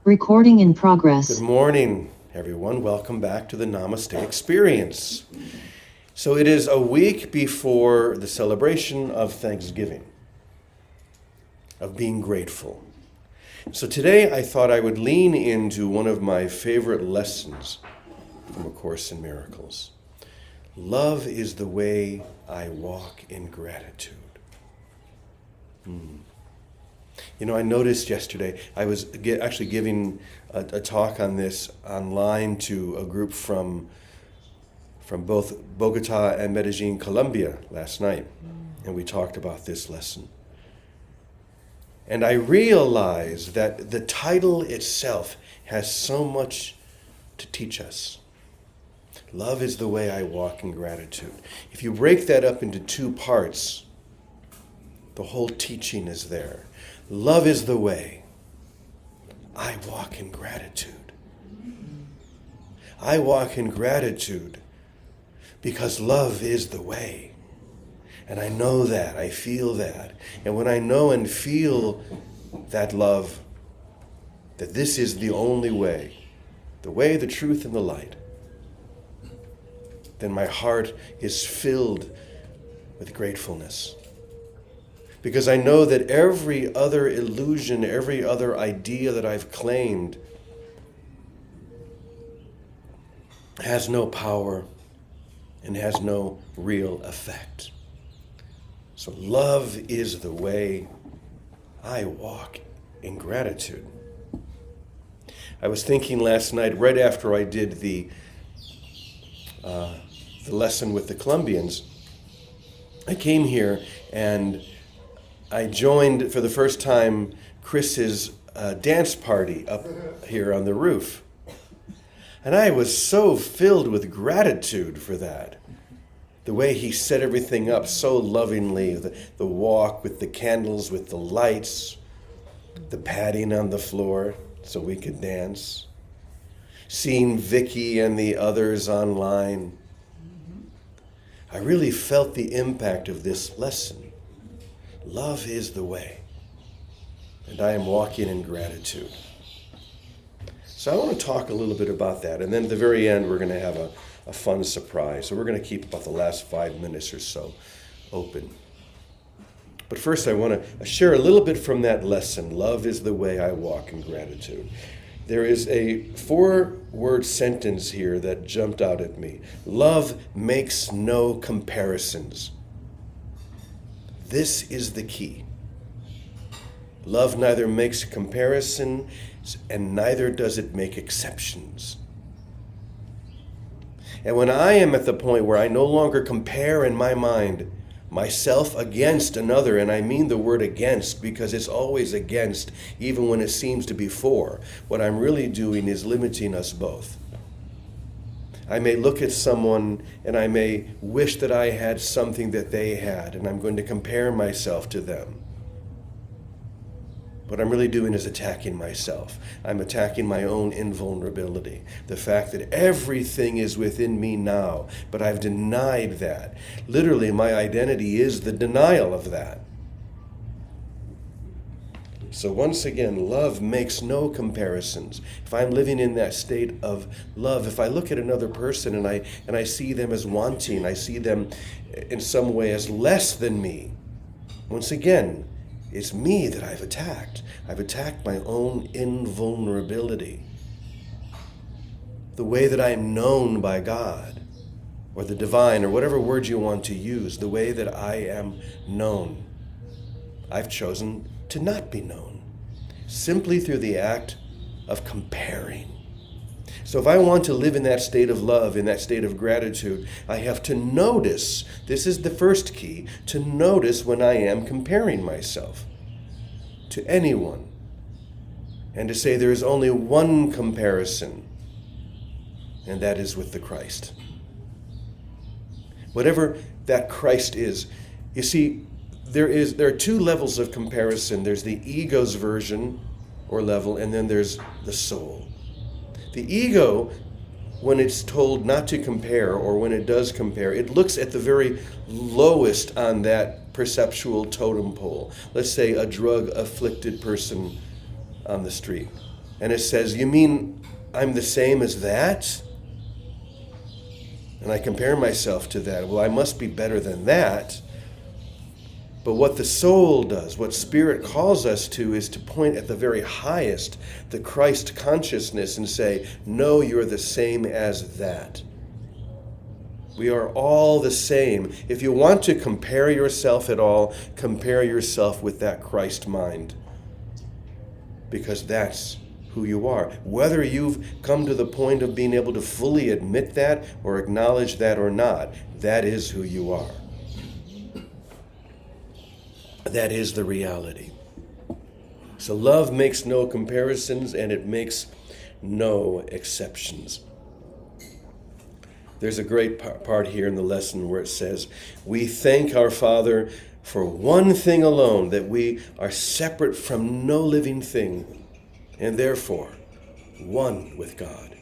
Recording in progress. Good morning, everyone. Welcome back to the Namaste Experience. So it is a week before the celebration of Thanksgiving, of being grateful. So today I thought I would lean into one of my favorite lessons from A Course in Miracles. Love is the way I walk in gratitude. You know, I noticed yesterday, I was actually giving a talk on this online to a group from both Bogota and Medellin, Colombia last night. And we talked about this lesson. And I realized that the title itself has so much to teach us. Love is the way I walk in gratitude. If you break that up into two parts, the whole teaching is there. Love is the way I walk in gratitude. I walk in gratitude because love is the way. And I know that, I feel that. And when I know and feel that love, that this is the only way, the truth, and the light, then my heart is filled with gratefulness. Because I know that every other illusion, every other idea that I've claimed has no power and has no real effect. So love is the way I walk in gratitude. I was thinking last night, right after I did the lesson with the Colombians, I came here and I joined for the first time Chris's dance party up here on the roof. And I was so filled with gratitude for that. The way he set everything up so lovingly, the walk with the candles, with the lights, the padding on the floor so we could dance, seeing Vicky and the others online. I really felt the impact of this lesson. Love is the way, and I am walking in gratitude. So I want to talk a little bit about that, and then at the very end we're going to have a fun surprise. So we're going to keep about the last 5 minutes or so open. But first I want to share a little bit from that lesson, Love is the way I walk in gratitude. There is a 4-word sentence here that jumped out at me. Love makes no comparisons. This is the key. Love neither makes comparisons and neither does it make exceptions. And when I am at the point where I no longer compare in my mind myself against another, and I mean the word against because it's always against, even when it seems to be for, what I'm really doing is limiting us both. I may look at someone and I may wish that I had something that they had, and I'm going to compare myself to them. What I'm really doing is attacking myself. I'm attacking my own invulnerability. The fact that everything is within me now, but I've denied that. Literally, my identity is the denial of that. So once again, love makes no comparisons. If I'm living in that state of love, if I look at another person and I see them as wanting, I see them in some way as less than me, once again, it's me that I've attacked. I've attacked my own invulnerability. The way that I am known by God, or the divine, or whatever word you want to use, the way that I am known. I've chosen to not be known, simply through the act of comparing. So if I want to live in that state of love, in that state of gratitude, I have to notice, this is the first key, to notice when I am comparing myself to anyone. And to say there is only one comparison, and that is with the Christ. Whatever that Christ is, you see, there are 2 levels of comparison. There's the ego's version or level, and then there's the soul. The ego, when it's told not to compare, or when it does compare, it looks at the very lowest on that perceptual totem pole. Let's say a drug-afflicted person on the street. And it says, you mean I'm the same as that? And I compare myself to that. Well, I must be better than that. But what the soul does, what Spirit calls us to, is to point at the very highest, the Christ consciousness, and say, no, you're the same as that. We are all the same. If you want to compare yourself at all, compare yourself with that Christ mind. Because that's who you are. Whether you've come to the point of being able to fully admit that or acknowledge that or not, that is who you are. That is the reality. So love makes no comparisons, and it makes no exceptions. There's a great part here in the lesson where it says, we thank our Father for one thing alone, that we are separate from no living thing, and therefore one with God.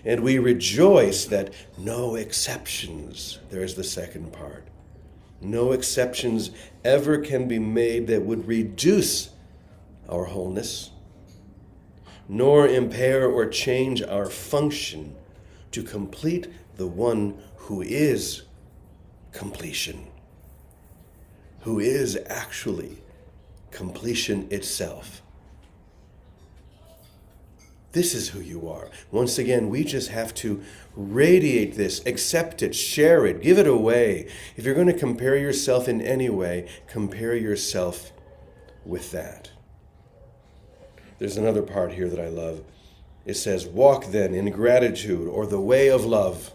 And we rejoice that no exceptions, there's the second part, no exceptions ever can be made that would reduce our wholeness, nor impair or change our function to complete the one who is completion, who is actually completion itself. This is who you are. Once again, we just have to radiate this, accept it, share it, give it away. If you're going to compare yourself in any way, compare yourself with that. There's another part here that I love. It says, walk then in gratitude, or the way of love.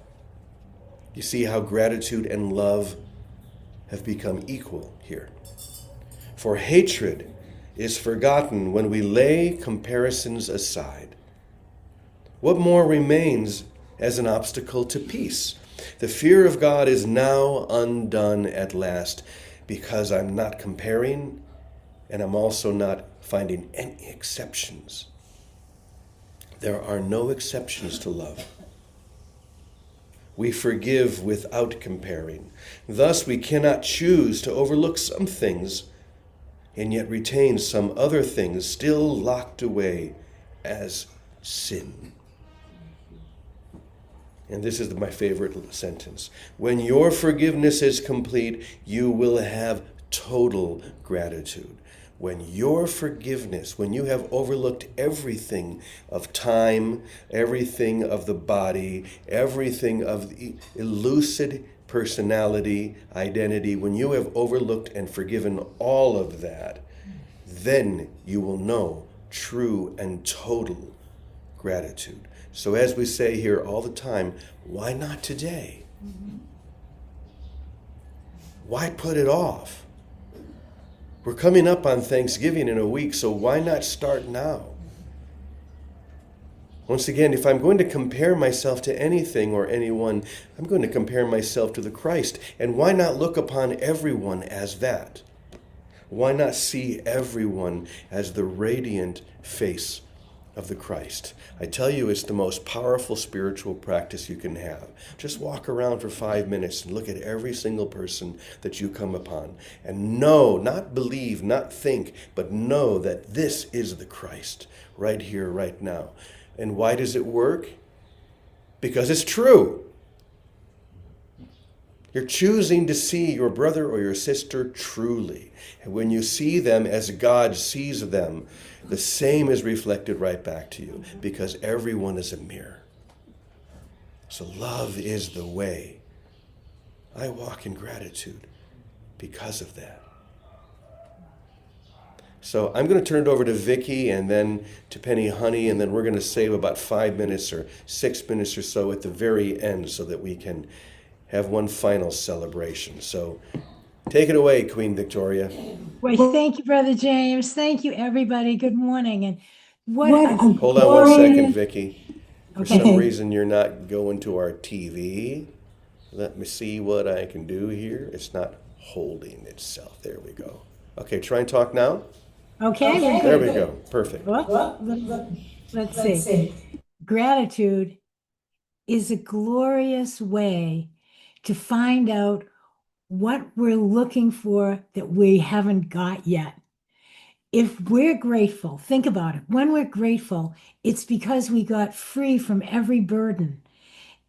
You see how gratitude and love have become equal here. For hatred is forgotten when we lay comparisons aside. What more remains as an obstacle to peace? The fear of God is now undone at last, because I'm not comparing, and I'm also not finding any exceptions. There are no exceptions to love. We forgive without comparing. Thus, we cannot choose to overlook some things and yet retain some other things still locked away as sin. And this is my favorite sentence. When your forgiveness is complete, you will have total gratitude. When your forgiveness, when you have overlooked everything of time, everything of the body, everything of the elusive personality, identity, when you have overlooked and forgiven all of that, then you will know true and total gratitude. So as we say here all the time, why not today? Why put it off? We're coming up on Thanksgiving in a week, so why not start now? Once again, if I'm going to compare myself to anything or anyone, I'm going to compare myself to the Christ. And why not look upon everyone as that? Why not see everyone as the radiant face of the Christ? I tell you, it's the most powerful spiritual practice you can have. Just walk around for 5 minutes and look at every single person that you come upon and know, not believe, not think, but know that this is the Christ right here, right now. And why does it work? Because it's true. You're choosing to see your brother or your sister truly. And when you see them as God sees them, the same is reflected right back to you, because everyone is a mirror. So love is the way. I walk in gratitude because of that. So I'm going to turn it over to Vicki and then to Penny Honey, and then we're going to save about 5 minutes or 6 minutes or so at the very end so that we can have one final celebration. So take it away, Queen Victoria. Well, thank you, Brother James. Thank you, everybody. Good morning. And what a Hold on one second, Vicki. For Okay. some reason, you're not going to our TV. Let me see what I can do here. It's not holding itself. There we go. Okay, try and talk now. Okay, There we go. Perfect. Well, let's see. Gratitude is a glorious way to find out what we're looking for that we haven't got yet. if we're grateful, think about it. When we're grateful, it's because we got free from every burden.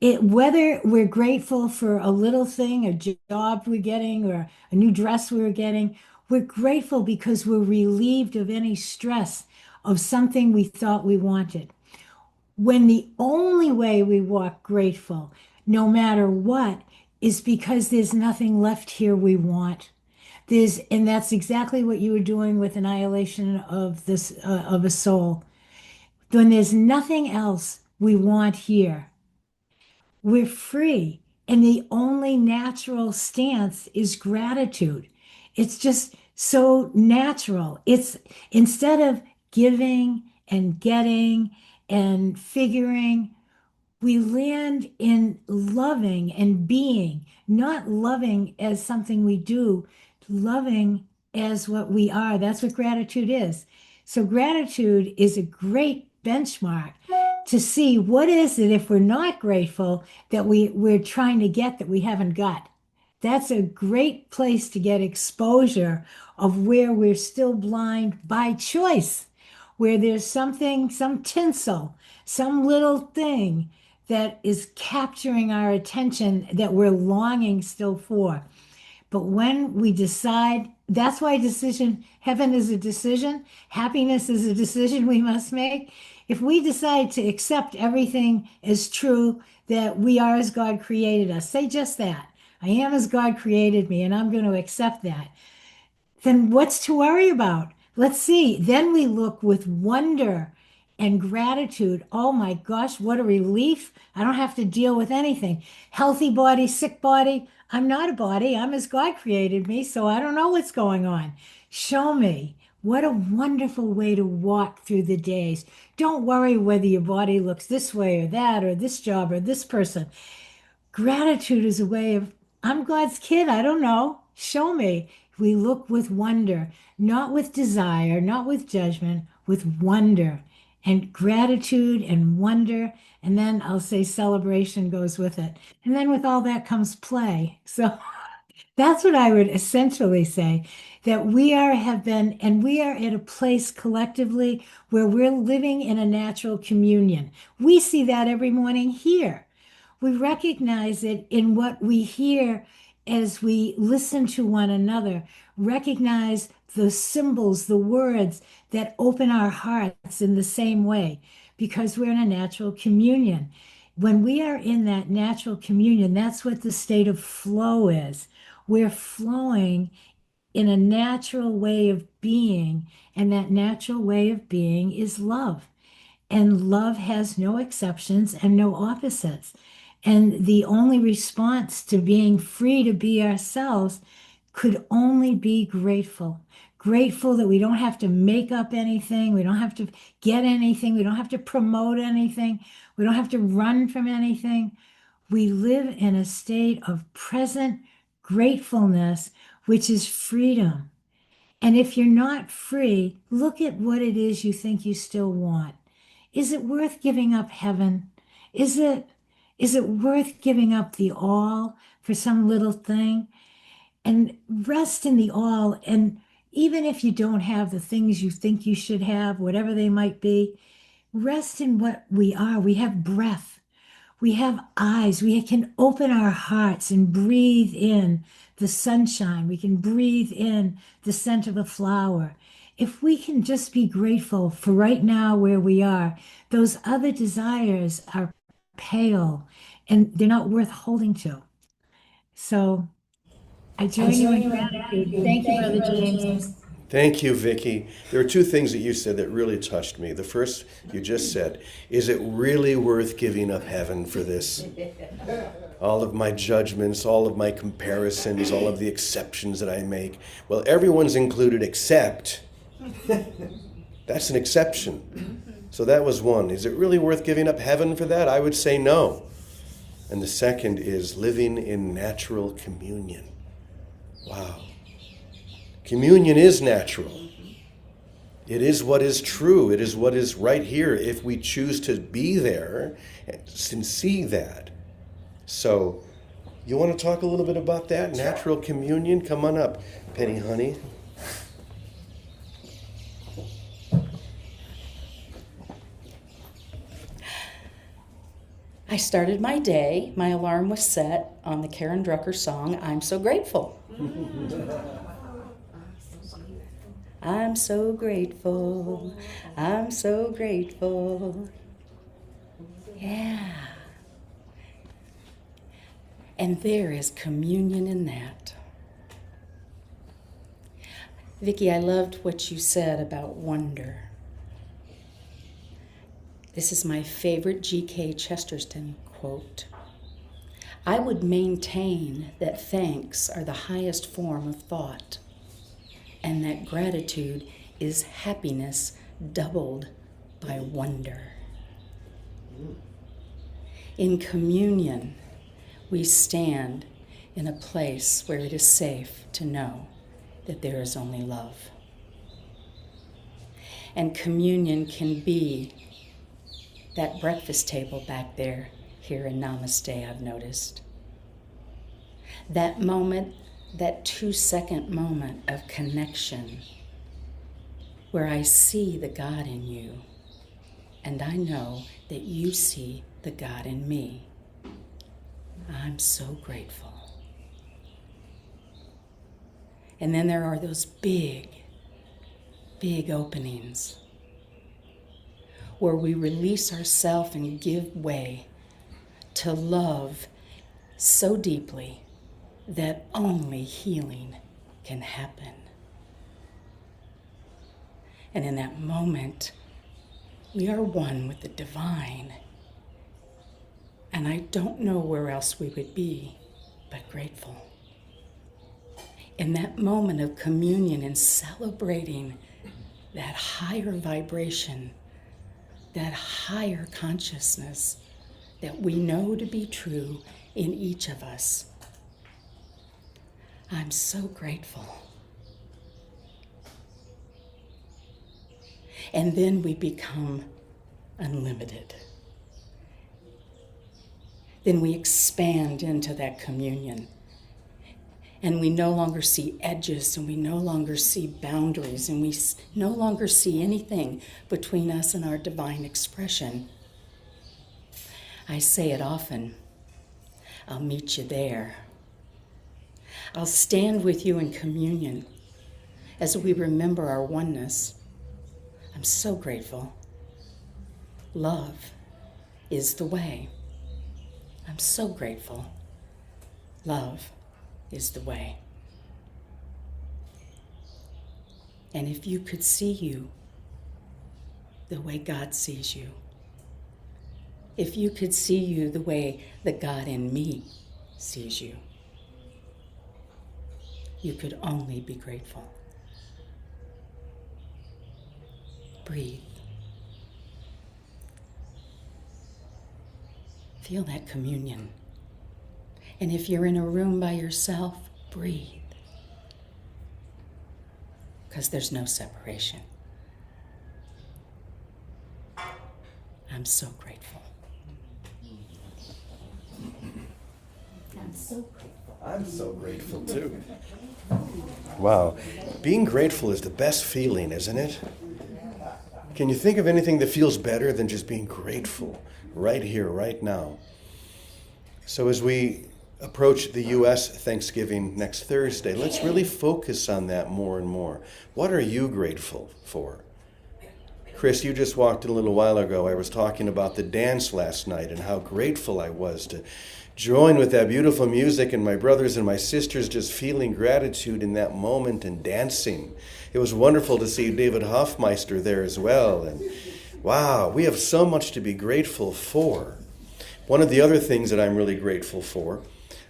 Whether we're grateful for a little thing, a job we're getting, or a new dress we're getting, we're grateful because we're relieved of any stress of something we thought we wanted. When the only way we walk grateful, no matter what, is because there's nothing left here we want. And that's exactly what you were doing with annihilation of this of a soul. When there's nothing else we want here, we're free. And the only natural stance is gratitude. It's just so natural. It's instead of giving and getting and figuring, we land in loving and being, not loving as something we do, loving as what we are. That's what gratitude is. So gratitude is a great benchmark to see what is it if we're not grateful that we're trying to get that we haven't got. That's a great place to get exposure of where we're still blind by choice, where there's something, some tinsel, some little thing that is capturing our attention that we're longing still for. But when we decide, that's why heaven is a decision, happiness is a decision we must make. If we decide to accept everything as true, that we are as God created us, say just that. I am as God created me, and I'm going to accept that. Then what's to worry about? Let's see. Then we look with wonder and gratitude. Oh my gosh, what a relief. I don't have to deal with anything. Healthy body, sick body. I'm not a body. I'm as God created me, so I don't know what's going on. Show me. What a wonderful way to walk through the days. Don't worry whether your body looks this way or that, or this job or this person. Gratitude is a way of, I'm God's kid. I don't know. Show me. We look with wonder, not with desire, not with judgment, with wonder and gratitude and wonder. And then I'll say celebration goes with it. And then with all that comes play. So that's what I would essentially say, that have been, and we are at a place collectively where we're living in a natural communion. We see that every morning here. We recognize it in what we hear as we listen to one another, recognize the symbols, the words that open our hearts in the same way, because we're in a natural communion. When we are in that natural communion, that's what the state of flow is. We're flowing in a natural way of being, and that natural way of being is love. And love has no exceptions and no opposites. And the only response to being free to be ourselves could only be grateful. Grateful that we don't have to make up anything, we don't have to get anything, we don't have to promote anything, we don't have to run from anything. We live in a state of present gratefulness, which is freedom. And if you're not free, look at what it is you think you still want. Is it worth giving up heaven? Is it worth giving up the all for some little thing? And rest in the all. And even if you don't have the things you think you should have, whatever they might be, rest in what we are. We have breath. We have eyes. We can open our hearts and breathe in the sunshine. We can breathe in the scent of a flower. If we can just be grateful for right now where we are, those other desires are pale and they're not worth holding to. So I join you in gratitude. Thank you, Brother James. Thank you, Vicky. There are two things that you said that really touched me. The first you just said, is it really worth giving up heaven for this? All of my judgments, all of my comparisons, all of the exceptions that I make. Well, everyone's included except, that's an exception. So that was one. Is it really worth giving up heaven for that? I would say no. And the second is living in natural communion. Wow. Communion is natural. It is what is true. It is what is right here if we choose to be there and see that. So, you want to talk a little bit about that? Natural communion? Come on up, Penny Honey. I started my day, my alarm was set on the Karen Drucker song, I'm So Grateful. I'm so grateful, I'm so grateful. Yeah. And there is communion in that. Vicki, I loved what you said about wonder. This is my favorite G.K. Chesterton quote. I would maintain that thanks are the highest form of thought, and that gratitude is happiness doubled by wonder. In communion, we stand in a place where it is safe to know that there is only love. And communion can be that breakfast table back there here in Namaste, I've noticed. That moment, that 2-second moment of connection where I see the God in you and I know that you see the God in me. I'm so grateful. And then there are those big, big openings where we release ourselves and give way to love so deeply that only healing can happen. And in that moment, we are one with the divine. And I don't know where else we would be but grateful. In that moment of communion and celebrating that higher vibration, that higher consciousness that we know to be true in each of us, I'm so grateful. And then we become unlimited. Then we expand into that communion. And we no longer see edges, and we no longer see boundaries, and we no longer see anything between us and our divine expression. I say it often, I'll meet you there. I'll stand with you in communion as we remember our oneness. I'm so grateful. Love is the way. I'm so grateful. Love is the way. And if you could see you the way God sees you, if you could see you the way the God in me sees you, you could only be grateful. Breathe. Feel that communion. And if you're in a room by yourself, breathe. Because there's no separation. I'm so grateful. I'm so grateful. I'm so grateful too. Wow. Being grateful is the best feeling, isn't it? Can you think of anything that feels better than just being grateful right here, right now? So as we approach the U.S. Thanksgiving next Thursday, let's really focus on that more and more. What are you grateful for? Chris, you just walked in a little while ago. I was talking about the dance last night and how grateful I was to join with that beautiful music and my brothers and my sisters just feeling gratitude in that moment and dancing. It was wonderful to see David Hoffmeister there as well. And wow, we have so much to be grateful for. One of the other things that I'm really grateful for,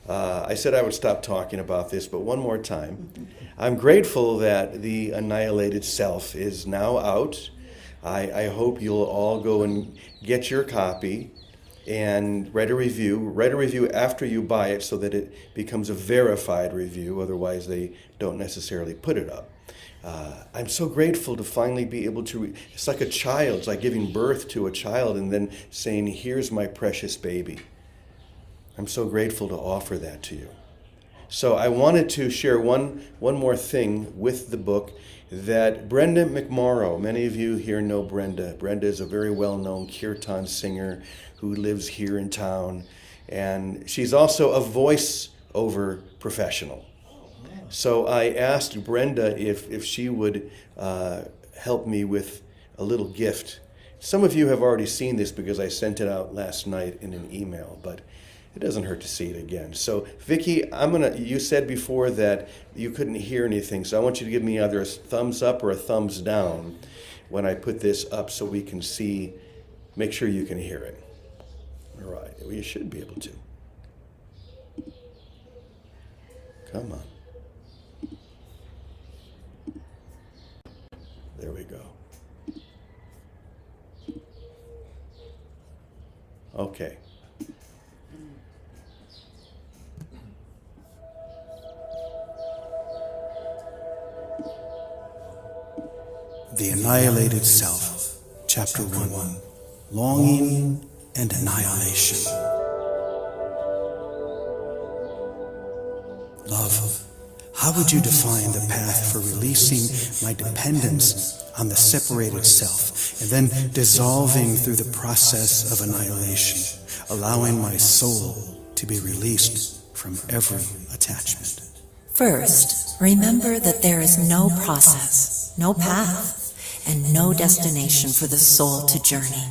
I said I would stop talking about this, but one more time. I'm grateful that The Annihilated Self is now out. I hope you'll all go and get your copy and write a review. Write a review after you buy it so that it becomes a verified review. Otherwise, they don't necessarily put it up. I'm so grateful to finally be able to, it's like a child, it's like giving birth to a child and then saying, here's my precious baby. I'm so grateful to offer that to you. So I wanted to share one more thing with the book. that Brenda McMorrow, many of you here know Brenda. Brenda is a very well-known kirtan singer who lives here in town, and she's also a voice-over professional. So I asked Brenda if she would help me with a little gift. Some of you have already seen this because I sent it out last night in an email, but it doesn't hurt to see it again. So Vicki, you said before that you couldn't hear anything, so I want you to give me either a thumbs up or a thumbs down when I put this up so we can see, make sure you can hear it. All right, well, you should be able to. Come on. There we go. Okay. The Annihilated Self, Chapter 1, Longing and Annihilation. Love, how would you define the path for releasing my dependence on the separated self and then dissolving through the process of annihilation, allowing my soul to be released from every attachment? First, remember that there is no process, no path, and no destination for the soul to journey.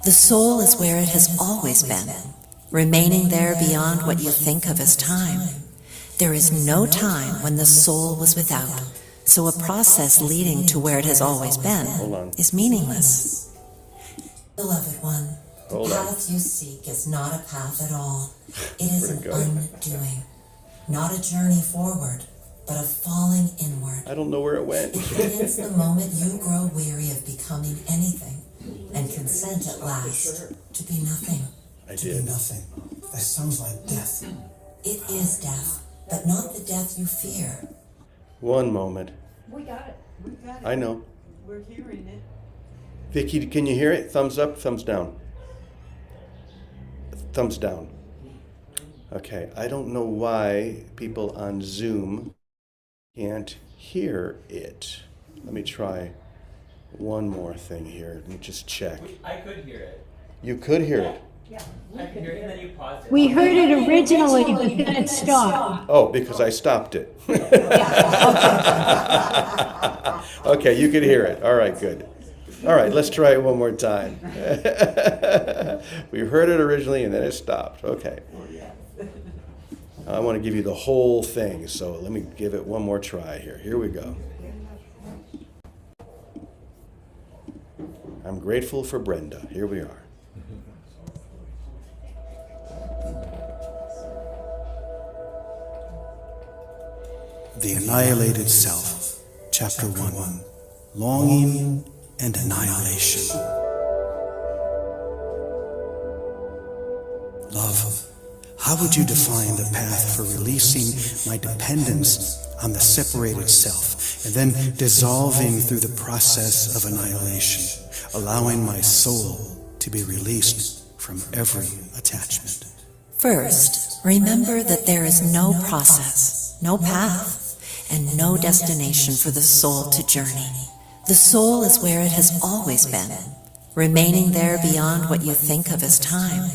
The soul is where it has always been, remaining there beyond what you think of as time. There is no time when the soul was without, so a process leading to where it has always been is meaningless. Beloved one, the path you seek is not a path at all. It is an undoing, not a journey forward, but a falling inward. I don't know where it went. It begins the moment you grow weary of becoming anything and consent at last to be nothing. I To be did. nothing. That sounds like death. It is death, but not the death you fear. One moment. We got it. We got it. I know. We're hearing it. Vicki, can you hear it? Thumbs up, thumbs down. Thumbs down. Okay, I don't know why people on Zoom can't hear it. Let me try one more thing here. Let me just check. I could hear it. You could hear it. I could hear it, and then you paused it. We heard it originally, but then it stopped. Oh, because I stopped it. Okay, you could hear it. All right, good. All right, let's try it one more time. We heard it originally and then it stopped. Okay. I want to give you the whole thing, so let me give it one more try here. Here we go. I'm grateful for Brenda. Here we are. The Annihilated Self, Chapter 1, Longing and Annihilation. Love, how would you define the path for releasing my dependence on the separated self and then dissolving through the process of annihilation, allowing my soul to be released from every attachment? First, remember that there is no process, no path, and no destination for the soul to journey. The soul is where it has always been, remaining there beyond what you think of as time.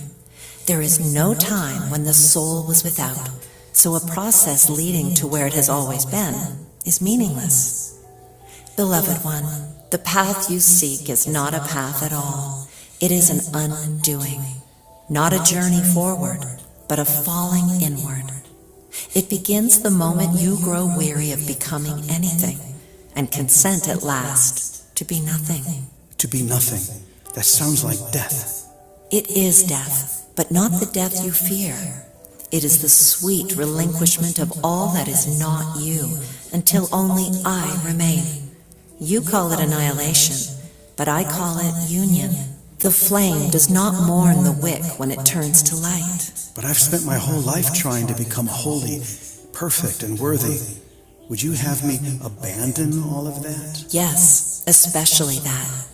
There is no time when the soul was without, so a process leading to where it has always been is meaningless. Beloved one, the path you seek is not a path at all. It is an undoing, not a journey forward, but a falling inward. It begins the moment you grow weary of becoming anything and consent at last to be nothing. To be nothing. That sounds like death. It is death, but not the death you fear. It is the sweet relinquishment of all that is not you until only I remain. You call it annihilation, but I call it union. The flame does not mourn the wick when it turns to light. But I've spent my whole life trying to become holy, perfect, and worthy. Would you have me abandon all of that? Yes, especially that.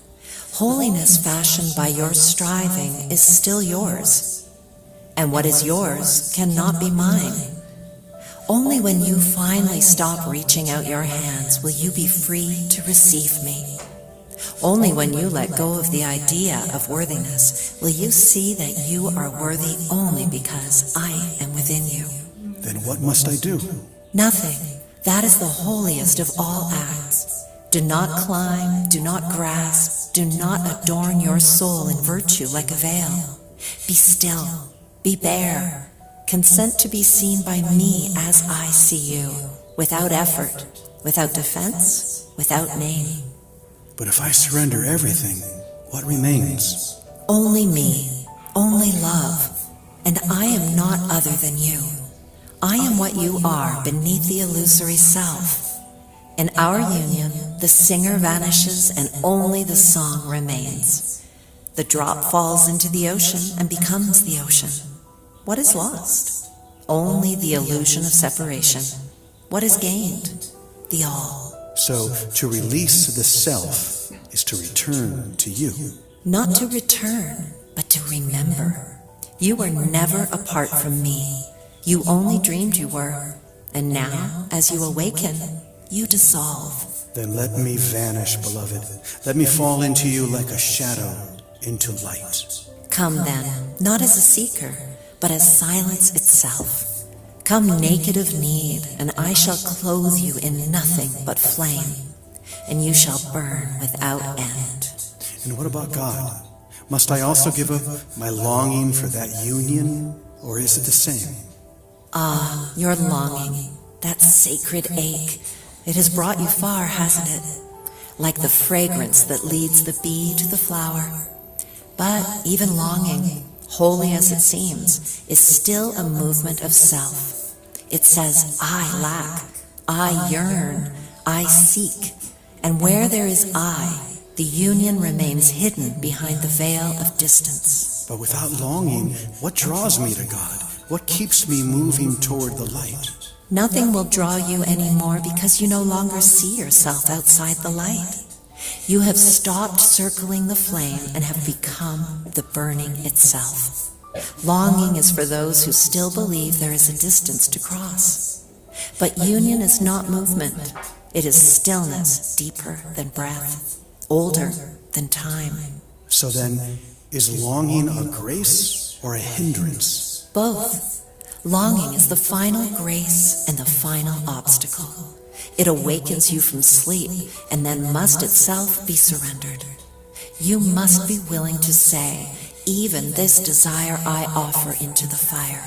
Holiness fashioned by your striving is still yours, and what is yours cannot be mine. Only when you finally stop reaching out your hands will you be free to receive me. Only when you let go of the idea of worthiness will you see that you are worthy only because I am within you. Then what must I do? Nothing. That is the holiest of all acts. Do not climb, do not grasp, do not adorn your soul in virtue like a veil. Be still, be bare. Consent to be seen by me as I see you, without effort, without defense, without name. But if I surrender everything, what remains? Only me, only love, and I am not other than you. I am what you are beneath the illusory self. In our union, the singer vanishes and only the song remains. The drop falls into the ocean and becomes the ocean. What is lost? Only the illusion of separation. What is gained? The all. So to release the self is to return to you. Not to return, but to remember. You were never apart from me. You only dreamed you were. And now, as you awaken, you dissolve. Then let me vanish, beloved. Let me fall into you like a shadow into light. Come then, not as a seeker, but as silence itself. Come naked of need, and I shall clothe you in nothing but flame, and you shall burn without end. And what about God? Must I also give up my longing for that union, or is it the same? Ah, your longing, that sacred ache, it has brought you far, hasn't it? Like the fragrance that leads the bee to the flower. But even longing, holy as it seems, is still a movement of self. It says, I lack, I yearn, I seek, and where there is I, the union remains hidden behind the veil of distance. But without longing, what draws me to God? What keeps me moving toward the light? Nothing will draw you anymore because you no longer see yourself outside the light. You have stopped circling the flame and have become the burning itself. Longing is for those who still believe there is a distance to cross. But union is not movement. It is stillness deeper than breath, older than time. So then, is longing a grace or a hindrance? Both. Longing is the final grace and the final obstacle. It awakens you from sleep and then must itself be surrendered. You must be willing to say, even this desire I offer into the fire.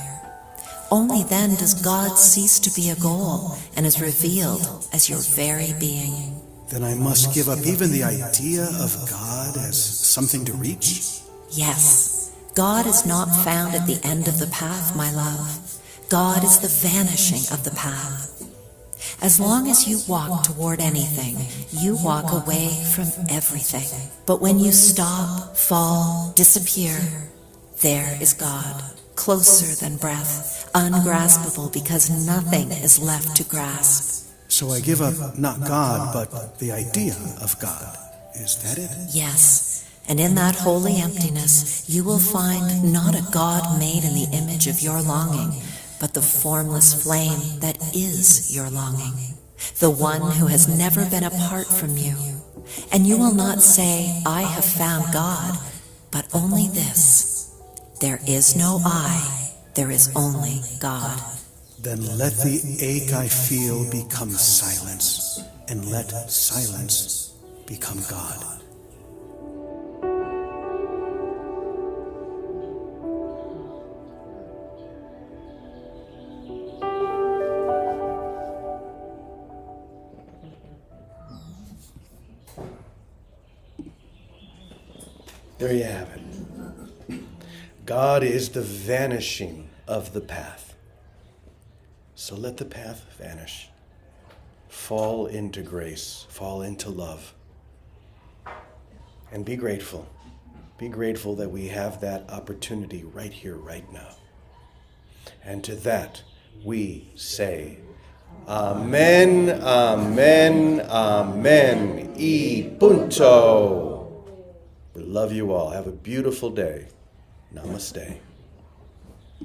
Only then does God cease to be a goal and is revealed as your very being. Then I must give up even the idea of God as something to reach? Yes, God is not found at the end of the path, my love. God is the vanishing of the path. As long as you walk toward anything, you walk away from everything. But when you stop, fall, disappear, there is God, closer than breath, ungraspable because nothing is left to grasp. So I give up not God, but the idea of God. Is that it? Yes, and in that holy emptiness, you will find not a God made in the image of your longing, but the formless flame that is your longing, the one who has never been apart from you. And you will not say, I have found God, but only this: there is no I, there is only God. Then let the ache I feel become silence, and let silence become God. There you have it. God is the vanishing of the path. So let the path vanish. Fall into grace. Fall into love. And be grateful. Be grateful that we have that opportunity right here, right now. And to that, we say, Amen, Amen, Amen, y punto. We love you all. Have a beautiful day. Namaste.